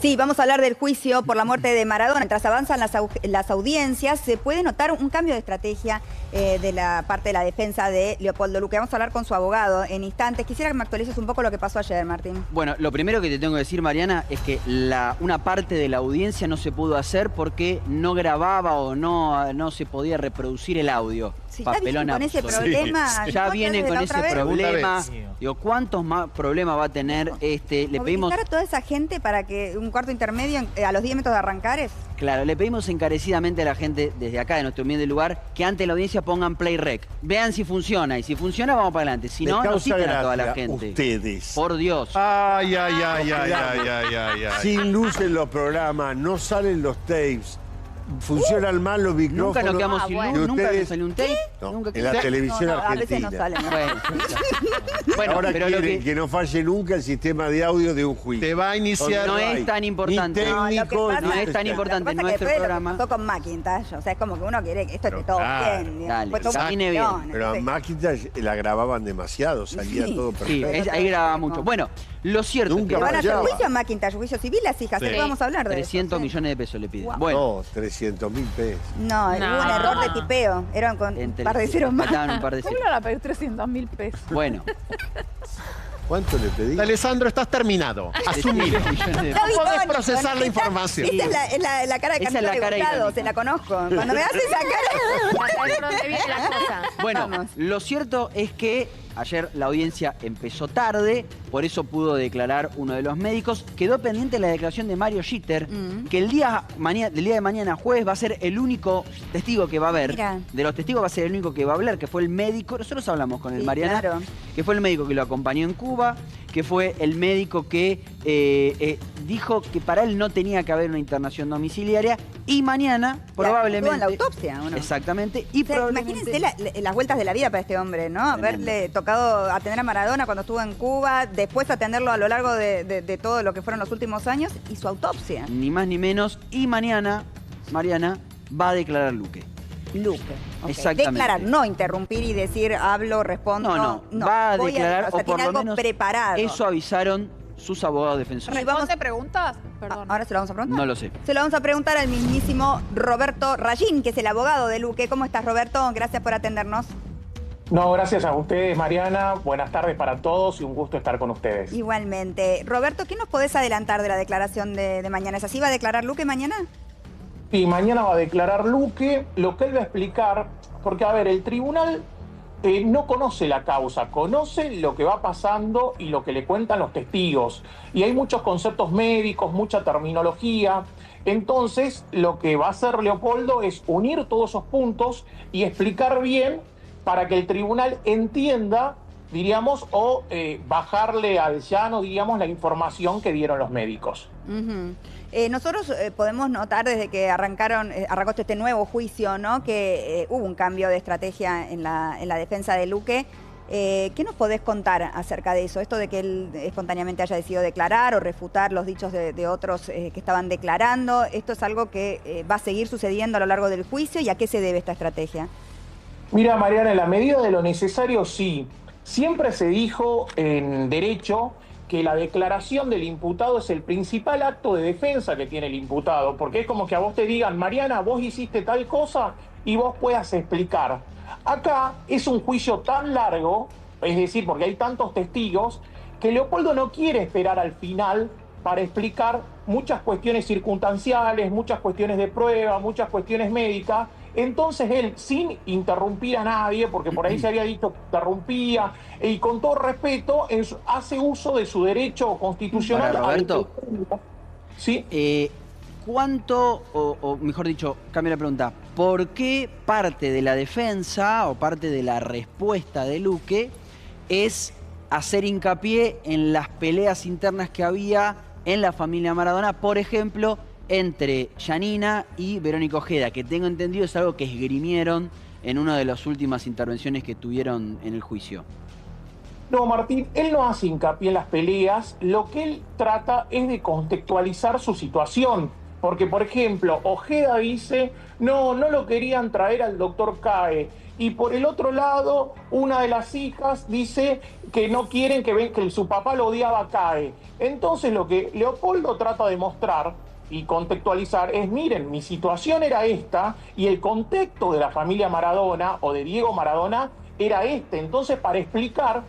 Sí, vamos a hablar del juicio por la muerte de Maradona. Mientras avanzan las audiencias, se puede notar un cambio de estrategia de la parte de la defensa de Leopoldo Luque. Vamos a hablar con su abogado en instantes. Quisiera que me actualices un poco lo que pasó ayer, Martín. Bueno, lo primero que te tengo que decir, Mariana, es que una parte de la audiencia no se pudo hacer porque no grababa o no se podía reproducir el audio. Sí, Papelón con ese absoluto. problema. Sí, ya vienen con ese problema. Digo, ¿cuántos más problemas va a tener? Le pedimos a toda esa gente para que un cuarto intermedio a los 10 metros de Arrancares. Claro, le pedimos encarecidamente a la gente desde acá, de nuestro humilde lugar, que ante la audiencia pongan play rec. Vean si funciona, y si funciona vamos para adelante. Si no, no citan a toda la gente. Ustedes. Por Dios. Ay. Sin luz en los programas, no salen los tapes. Funcionan mal los micrófonos. Nunca nos quedamos sin luz, nunca nos salió un tape. No, Nunca en la televisión argentina. A veces no salen. Bueno, ahora pero quieren que no falle nunca el sistema de audio de un juicio. Te va a iniciar. No es tan importante. No es tan importante en nuestro programa. Lo que pasó con Macintosh, o sea, es como que uno quiere que esto esté todo bien. Dale, fue todo camine bien. Pero a Macintosh la grababan demasiado, salía todo perfecto. Sí, ahí grababa mucho. Bueno, lo cierto Nunca es que van a hacer juicio a Macintosh, juicio civil las hijas, Sí. vamos a hablar de 300 eso. millones de pesos le piden. Wow. Bueno, No, 300.000 pesos. No, hubo un error de tipeo. Eran con un par de ceros más. faltaban un par de ¿Cómo ceros. le van a pedir 300.000 pesos? Bueno, ¿Cuánto le pedí? Alessandro, estás terminado. Asumilo. millones de No podés procesar la información. Esa es la cara de Esa es la candidato cara de diputado, irónica. se la conozco. Cuando me hace esa cara... A ver dónde viene la cosa. Bueno, Vamos. lo cierto es que ayer la audiencia empezó tarde, por eso pudo declarar uno de los médicos. Quedó pendiente la declaración de Mario Gitter, que el día de mañana, jueves, va a ser el único testigo que va a haber. Mirá. De los testigos va a ser el único que va a hablar, que fue el médico. Nosotros hablamos con el Sí, Mariana, claro. que fue el médico que lo acompañó en Cuba, que fue el médico que dijo que para él no tenía que haber una internación domiciliaria, y mañana probablemente... En la autopsia, ¿o no? Exactamente. Y O sea, probablemente... imagínense las vueltas de la vida para este hombre, ¿no? Haberle tocado atender a Maradona cuando estuvo en Cuba, después atenderlo a lo largo de todo lo que fueron los últimos años y su autopsia. Ni más ni menos. Y mañana, Mariana, va a declarar Luque. Luque. Okay. Exactamente. Declarar, no interrumpir y decir hablo, respondo. No, va a voy declarar, o sea, o por tiene lo algo menos preparado. eso avisaron sus abogados defensores. Sí, vamos- ¿Responde preguntas? Perdón. Ahora se lo vamos a preguntar. No lo sé. Se lo vamos a preguntar al mismísimo Roberto Rayín, que es el abogado de Luque. ¿Cómo estás, Roberto? Gracias por atendernos. No, gracias a ustedes, Mariana. Buenas tardes para todos y un gusto estar con ustedes. Igualmente. Roberto, ¿qué nos podés adelantar de la declaración de mañana? ¿Es así? ¿Va a declarar Luque mañana? Y mañana va a declarar Luque, lo que él va a explicar, porque a ver, el tribunal no conoce la causa, conoce lo que va pasando y lo que le cuentan los testigos. Y hay muchos conceptos médicos, mucha terminología. Entonces, lo que va a hacer Leopoldo es unir todos esos puntos y explicar bien para que el tribunal entienda, diríamos, o bajarle al llano, diríamos, la información que dieron los médicos. Ujú. Nosotros podemos notar desde que arrancó este nuevo juicio, ¿no? Que hubo un cambio de estrategia en la defensa de Luque. ¿Qué nos podés contar acerca de eso? Esto de que él espontáneamente haya decidido declarar o refutar los dichos de otros que estaban declarando. ¿Esto es algo que va a seguir sucediendo a lo largo del juicio? ¿Y a qué se debe esta estrategia? Mira, Mariana, en la medida de lo necesario, sí. Siempre se dijo en derecho que la declaración del imputado es el principal acto de defensa que tiene el imputado, porque es como que a vos te digan, Mariana, vos hiciste tal cosa y vos puedas explicar. Acá es un juicio tan largo, es decir, porque hay tantos testigos, que Leopoldo no quiere esperar al final para explicar muchas cuestiones circunstanciales, muchas cuestiones de prueba, muchas cuestiones médicas. Entonces él, sin interrumpir a nadie, porque por ahí se había dicho que interrumpía, y con todo respeto, hace uso de su derecho constitucional. Para Roberto. ¿Sí? ¿Cuánto, o mejor dicho, cambio la pregunta, por qué parte de la defensa o parte de la respuesta de Luque es hacer hincapié en las peleas internas que había en la familia Maradona, por ejemplo, entre Yanina y Verónica Ojeda, que tengo entendido es algo que esgrimieron en una de las últimas intervenciones que tuvieron en el juicio? No, Martín, él no hace hincapié en las peleas, lo que él trata es de contextualizar su situación, Porque, por ejemplo, Ojeda dice, no lo querían traer al doctor Cae. Y por el otro lado, una de las hijas dice que no quieren que su papá lo odiaba a Cae. Entonces lo que Leopoldo trata de mostrar y contextualizar es, miren, mi situación era esta y el contexto de la familia Maradona o de Diego Maradona era este. Entonces, para explicar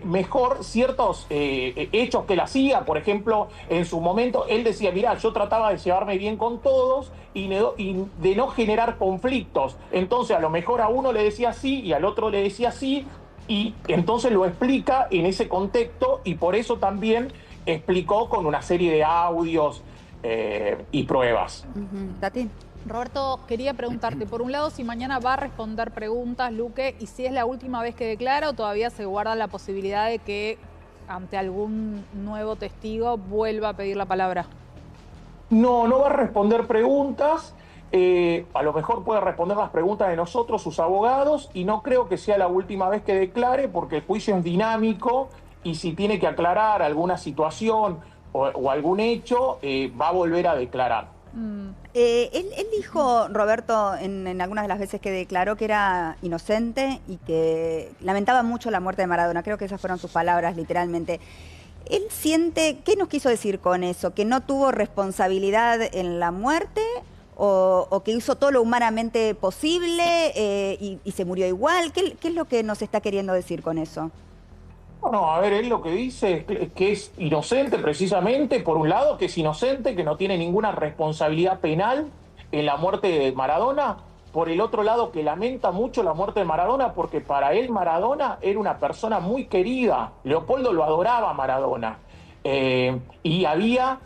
mejor ciertos hechos que él hacía, por ejemplo, en su momento él decía, mirá, yo trataba de llevarme bien con todos y de no generar conflictos. Entonces, a lo mejor a uno le decía sí y al otro le decía sí, y entonces lo explica en ese contexto y por eso también explicó con una serie de audios y pruebas. Tati. Roberto, quería preguntarte, por un lado, si mañana va a responder preguntas, Luque, y si es la última vez que declara o todavía se guarda la posibilidad de que ante algún nuevo testigo vuelva a pedir la palabra. No va a responder preguntas. A lo mejor puede responder las preguntas de nosotros, sus abogados, y no creo que sea la última vez que declare porque el juicio es dinámico y si tiene que aclarar alguna situación o algún hecho, va a volver a declarar. Él dijo, Roberto, en algunas de las veces que declaró que era inocente y que lamentaba mucho la muerte de Maradona. Creo que esas fueron sus palabras, literalmente. ¿Él siente, qué nos quiso decir con eso? ¿Que no tuvo responsabilidad en la muerte o que hizo todo lo humanamente posible y se murió igual? ¿Qué es lo que nos está queriendo decir con eso? No, a ver, él lo que dice es que es inocente precisamente, por un lado, que es inocente, que no tiene ninguna responsabilidad penal en la muerte de Maradona, por el otro lado, que lamenta mucho la muerte de Maradona, porque para él Maradona era una persona muy querida, Leopoldo lo adoraba a Maradona, y había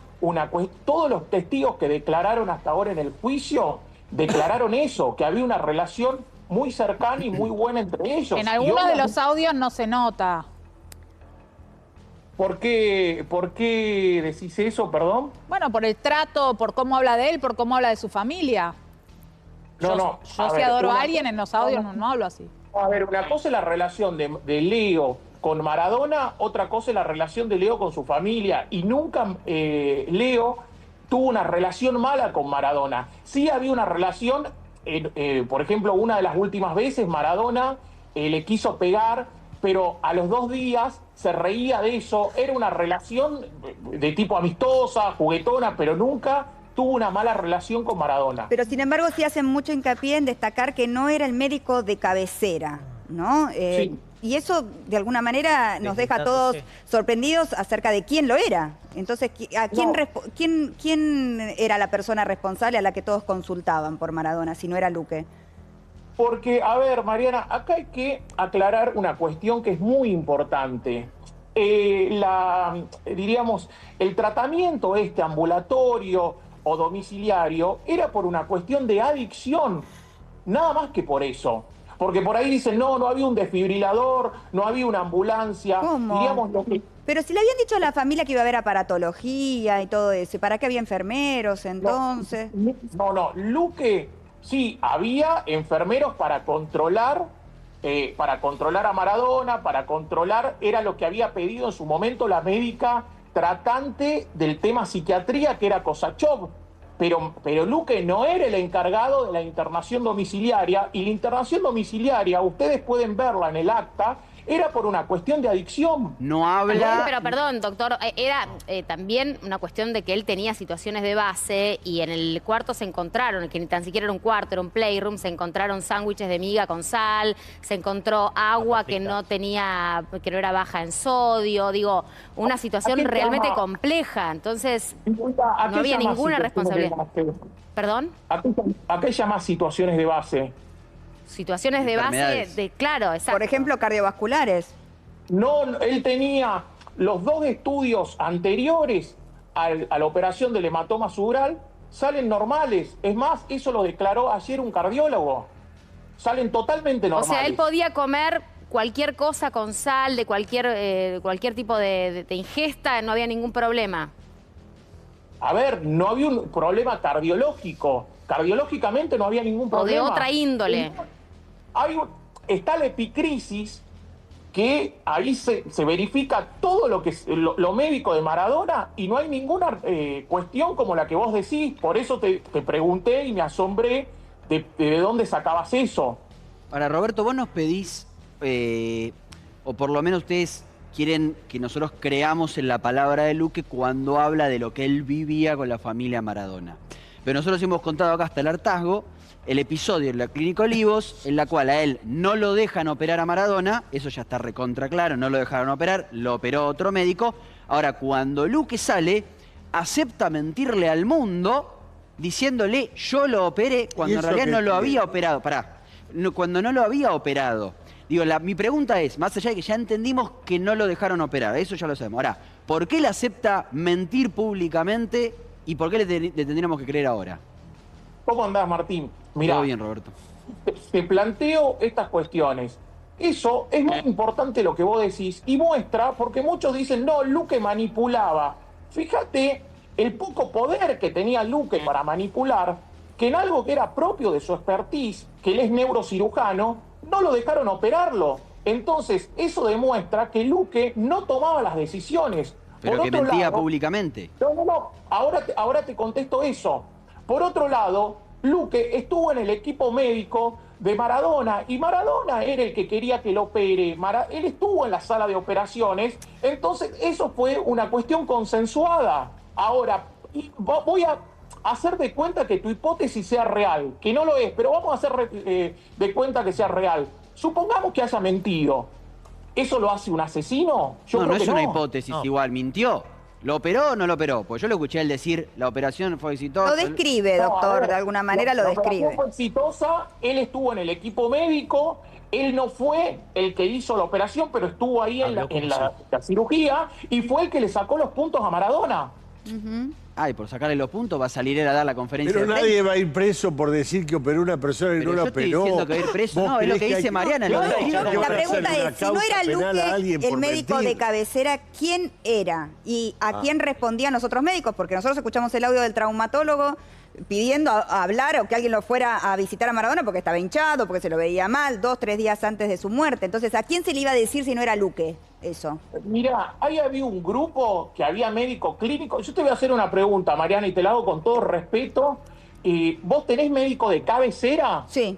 todos los testigos que declararon hasta ahora en el juicio, declararon eso, que había una relación muy cercana y muy buena entre ellos. En algunos de los audios no se nota. ¿Por qué decís eso, perdón? Bueno, por el trato, por cómo habla de él, por cómo habla de su familia. Yo si adoro a alguien en los audios no hablo así. A ver, una cosa es la relación de Leo con Maradona, otra cosa es la relación de Leo con su familia. Y nunca Leo tuvo una relación mala con Maradona. Sí había una relación, por ejemplo, una de las últimas veces Maradona le quiso pegar, pero a los 2 días se reía de eso. Era una relación de tipo amistosa, juguetona, pero nunca tuvo una mala relación con Maradona. Pero sin embargo sí hacen mucho hincapié en destacar que no era el médico de cabecera, ¿no? Sí. Y eso de alguna manera nos deja a todos sorprendidos acerca de quién lo era. Entonces, ¿quién era la persona responsable a la que todos consultaban por Maradona, si no era Luque? Porque, a ver, Mariana, acá hay que aclarar una cuestión que es muy importante. Diríamos, el tratamiento ambulatorio o domiciliario era por una cuestión de adicción, nada más que por eso. Porque por ahí dicen, no había un desfibrilador, no había una ambulancia. ¿Cómo? Diríamos lo que... Pero si le habían dicho a la familia que iba a haber aparatología y todo eso, ¿para qué había enfermeros entonces? No, Luque, sí, había enfermeros para controlar a Maradona, era lo que había pedido en su momento la médica tratante del tema psiquiatría, que era Kosachov. Pero Luque no era el encargado de la internación domiciliaria, y la internación domiciliaria, ustedes pueden verla en el acta, era por una cuestión de adicción. No habla... Pero perdón, doctor, era también una cuestión de que él tenía situaciones de base y en el cuarto se encontraron, que ni tan siquiera era un cuarto, era un playroom, se encontraron sándwiches de miga con sal, se encontró agua que no era baja en sodio, digo, una situación realmente compleja, entonces no había ninguna responsabilidad. ¿Perdón? ¿A qué llamas situaciones de base? Situaciones de base, claro, exacto. Por ejemplo, cardiovasculares. No, él tenía los 2 estudios anteriores a la operación del hematoma subdural, salen normales. Es más, eso lo declaró ayer un cardiólogo. Salen totalmente normales. O sea, él podía comer cualquier cosa con sal, de cualquier tipo de ingesta, no había ningún problema. A ver, no había un problema cardiológico. Cardiológicamente no había ningún problema. O de otra índole. Está la epicrisis, que ahí se verifica todo lo médico de Maradona y no hay ninguna cuestión como la que vos decís. Por eso te pregunté y me asombré de dónde sacabas eso. Ahora, Roberto, vos nos pedís, o por lo menos ustedes quieren que nosotros creamos en la palabra de Luque cuando habla de lo que él vivía con la familia Maradona. Pero nosotros hemos contado acá hasta el hartazgo el episodio en la Clínica Olivos, en la cual a él no lo dejan operar a Maradona, eso ya está recontra claro, no lo dejaron operar, lo operó otro médico. Ahora, cuando Luque sale, acepta mentirle al mundo, diciéndole, yo lo operé, cuando en realidad no lo había operado. Cuando no lo había operado. Digo, mi pregunta es, más allá de que ya entendimos que no lo dejaron operar, eso ya lo sabemos. Ahora, ¿por qué él acepta mentir públicamente y por qué le tendríamos que creer ahora? ¿Cómo andás, Martín? Mirá, todo bien, Roberto. Te planteo estas cuestiones. Eso es muy importante lo que vos decís y muestra, porque muchos dicen, no, Luque manipulaba. Fíjate el poco poder que tenía Luque para manipular, que en algo que era propio de su expertise, que él es neurocirujano, no lo dejaron operarlo. Entonces, eso demuestra que Luque no tomaba las decisiones. Pero que mentía públicamente. No. Ahora te contesto eso. Por otro lado, Luque estuvo en el equipo médico de Maradona y Maradona era el que quería que lo opere. Él estuvo en la sala de operaciones, entonces eso fue una cuestión consensuada. Ahora, voy a hacer de cuenta que tu hipótesis sea real, que no lo es, pero vamos a hacer de cuenta que sea real. Supongamos que haya mentido. ¿Eso lo hace un asesino? Yo creo no que es una hipótesis igual, mintió. ¿Lo operó o no lo operó? Pues yo lo escuché a él decir, la operación fue exitosa. Lo describe, doctor, de alguna manera lo describe. La operación fue exitosa, él estuvo en el equipo médico, él no fue el que hizo la operación, pero estuvo ahí en la cirugía y fue el que le sacó los puntos a Maradona. Y por sacarle los puntos va a salir él a dar la conferencia Pero de prensa. nadie va a ir preso por decir que operó una persona y Pero no la yo estoy operó. diciendo que va a ir preso. No, es lo que dice Mariana. La pregunta es, si no era Luque el médico de cabecera, ¿quién era? ¿Y a quién respondían los otros médicos? Porque nosotros escuchamos el audio del traumatólogo pidiendo hablar o que alguien lo fuera a visitar a Maradona porque estaba hinchado, porque se lo veía mal, 2, 3 días antes de su muerte. Entonces, ¿a quién se le iba a decir si no era Luque eso? Mira, ahí había un grupo que había médico clínico. Yo te voy a hacer una pregunta, Mariana, y te la hago con todo respeto. ¿Vos tenés médico de cabecera? Sí.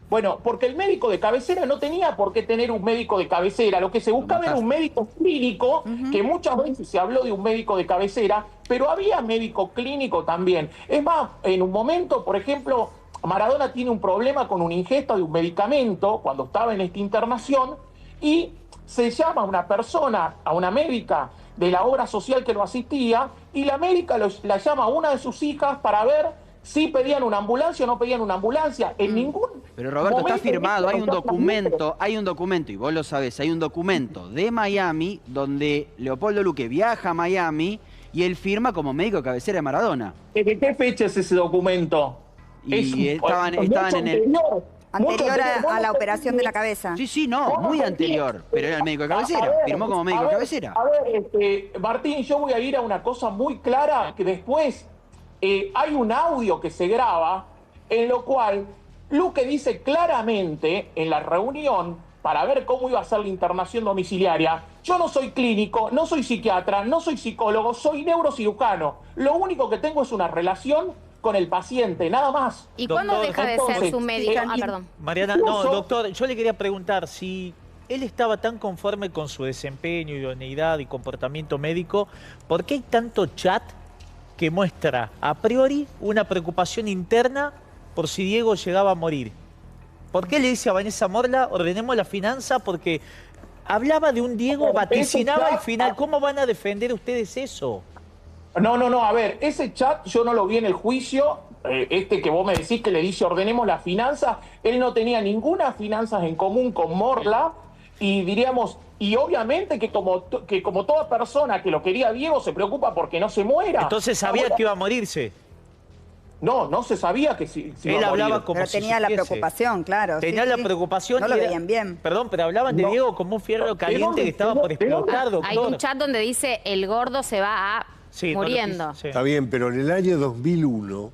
Bueno, porque el médico de cabecera no tenía por qué tener un médico de cabecera. Lo que se buscaba era un médico clínico, que muchas veces se habló de un médico de cabecera, pero había médico clínico también. Es más, en un momento, por ejemplo, Maradona tiene un problema con una ingesta de un medicamento cuando estaba en esta internación y se llama a una persona, a una médica de la obra social que lo asistía, y la médica la llama a una de sus hijas para ver si pedían una ambulancia o no pedían una ambulancia. En ningún Pero Roberto, está firmado, hay un documento, y vos lo sabés, hay un documento de Miami donde Leopoldo Luque viaja a Miami y él firma como médico de cabecera de Maradona. ¿De qué fecha es ese documento? Y estaban en el... Anterior a la operación de la cabeza. Sí, muy anterior, pero era el médico de cabecera, firmó como médico de cabecera. A ver, Martín, yo voy a ir a una cosa muy clara, que después hay un audio que se graba en lo cual Luque dice claramente en la reunión para ver cómo iba a ser la internación domiciliaria: yo no soy clínico, no soy psiquiatra, no soy psicólogo, soy neurocirujano. Lo único que tengo es una relación con el paciente, nada más. ¿Y cuándo deja de ser su médico? Perdón. Mariana, no, doctor, yo le quería preguntar si él estaba tan conforme con su desempeño, idoneidad y comportamiento médico, ¿por qué hay tanto chat que muestra a priori una preocupación interna por si Diego llegaba a morir? ¿Por qué le dice a Vanessa Morla, ordenemos la finanza? Porque hablaba de un Diego, vaticinaba al final. ¿Cómo van a defender ustedes eso? No, a ver, ese chat yo no lo vi en el juicio, que vos me decís que le dice ordenemos la finanza, él no tenía ninguna finanzas en común con Morla, y diríamos, y obviamente que como toda persona que lo quería Diego se preocupa porque no se muera. Entonces sabía que iba a morirse. No se sabía que si él hablaba como pero si tenía supiese. La preocupación, claro. Tenía la preocupación. No lo veían bien. Perdón, pero hablaban de Diego como un fierro caliente que estaba por explotar, doctor. Hay un chat donde dice el gordo se va a muriendo. Está bien, pero en el año 2001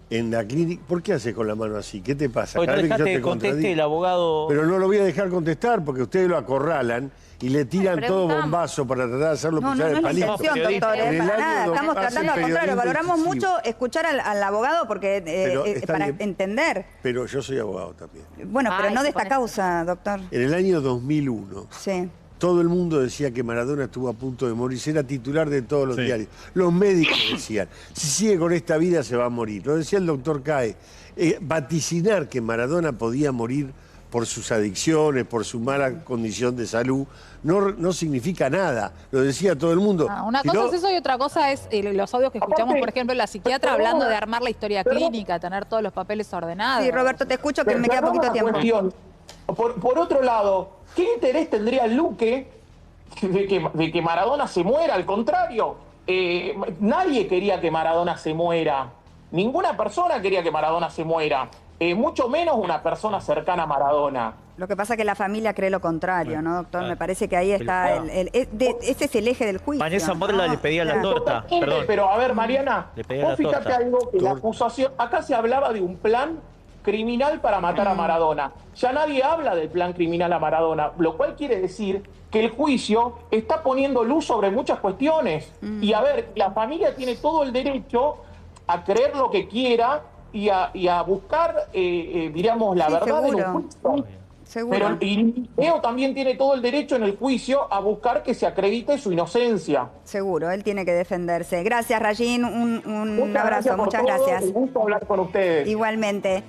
en la clínica. ¿Por qué haces con la mano así? ¿Qué te pasa? Oye, Cada vez que yo dejate te que conteste contradigo. el abogado. Pero no lo voy a dejar contestar porque ustedes lo acorralan y le tiran todo preguntamos. bombazo para tratar de hacerlo No, no, pisar no el es la palito. intención, Periodista. doctor, En el para año nada. dos- Estamos hacen tratando al contrario. periodismo Valoramos incisivo. mucho escuchar al abogado porque Pero está para bien. entender. Pero yo soy abogado también. Bueno, pero Ay, no se de esta pone- causa, doctor. En el año 2001, Sí. todo el mundo decía que Maradona estuvo a punto de morir, era titular de todos los diarios. Los médicos decían, si sigue con esta vida se va a morir. Lo decía el doctor Cae. Vaticinar que Maradona podía morir por sus adicciones, por su mala condición de salud, no significa nada. Lo decía todo el mundo. Una Si cosa no- es eso y otra cosa es los audios que escuchamos, por ejemplo, la psiquiatra hablando de armar la historia clínica, tener todos los papeles ordenados. Sí, Roberto, te escucho que Pero me queda perdón poquito una tiempo. cuestión. Por otro lado, ¿qué interés tendría Luque de que Maradona se muera? Al contrario, nadie quería que Maradona se muera. Ninguna persona quería que Maradona se muera. Mucho menos una persona cercana a Maradona. Lo que pasa es que la familia cree lo contrario, ¿no, doctor? Me parece que ahí está ese es el eje del juicio. Vanessa Morla ¿no? le pedía la Claro. torta. Totalmente, Perdón. pero a ver, Mariana, Le pegué vos la fíjate torta. algo que la acusación, acá se hablaba de un plan criminal para matar a Maradona. Ya nadie habla del plan criminal a Maradona, lo cual quiere decir que el juicio está poniendo luz sobre muchas cuestiones. Y a ver, la familia tiene todo el derecho a creer lo que quiera y a buscar, diríamos, la Sí, verdad en un seguro. juicio. Seguro. Pero y Leo también tiene todo el derecho en el juicio a buscar que se acredite su inocencia. Seguro, él tiene que defenderse. Gracias, Rayín. Un Muchas abrazo, gracias por muchas todo, gracias. Un gusto hablar con ustedes. Igualmente.